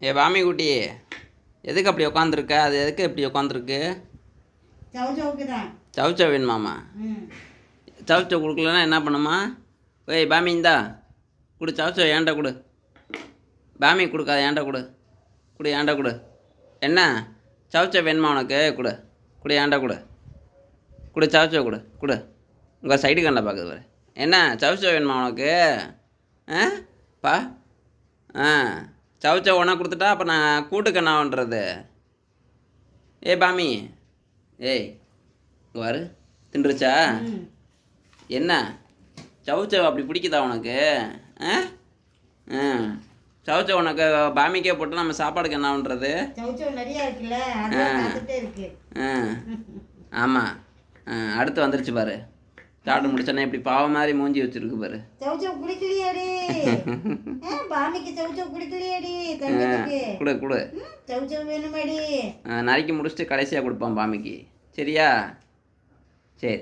ஏ வாமி குட்டி, எதுக்கு அப்படி உட்காந்துருக்க? அது எதுக்கு இப்படி உட்காந்துருக்கு? சவுச்சவ் வேணுமாம்மா? சவுச்சவ் கொடுக்கலன்னா என்ன பண்ணுமா? ஏய் பாமி, இந்தா கொடு சவுச்சவ். ஏன்டா கொடு. பாமி கொடுக்காத, ஏன்டா கொடு. கொடு, ஏன்டா கொடு. என்ன சவுச்சவ் வேணுமா உனக்கு? கொடு கொடு, ஏன்டா கொடு. கொடு சவுச்சவ் கொடு கொடு. உங்கள் சைடு கண்ணை பார்க்குது பாரு. என்ன சவுச்சவ் வேணுமா உனக்கு? ஆ பா ஆ சவுச்சவ் ஒன்றா கொடுத்துட்டா அப்போ நான் கூட்டுக்கு என்ன பண்ணுறது? ஏ பாமி, ஏய் இங்கே வரு. தின்றுச்சா? என்ன சவுச்சவ் அப்படி பிடிக்குதா உனக்கு? ஆ ஆ சவுச்சவ் உனக்கு பாமிக்கே போட்டு நம்ம சாப்பாடுக்கு என்ன பண்ணுறது? ஆ ஆமாம். அடுத்து வந்துருச்சு பாரு. சாப்பிட்டு முடிச்சோன்னே இப்படி பாவம் மாதிரி மூஞ்சி வச்சிருக்கு பாரு. கொடு கொடு. நறுக்கி முடிச்சுட்டு கடைசியாக கொடுப்பான் பாமிக்கு. சரியா? சரி.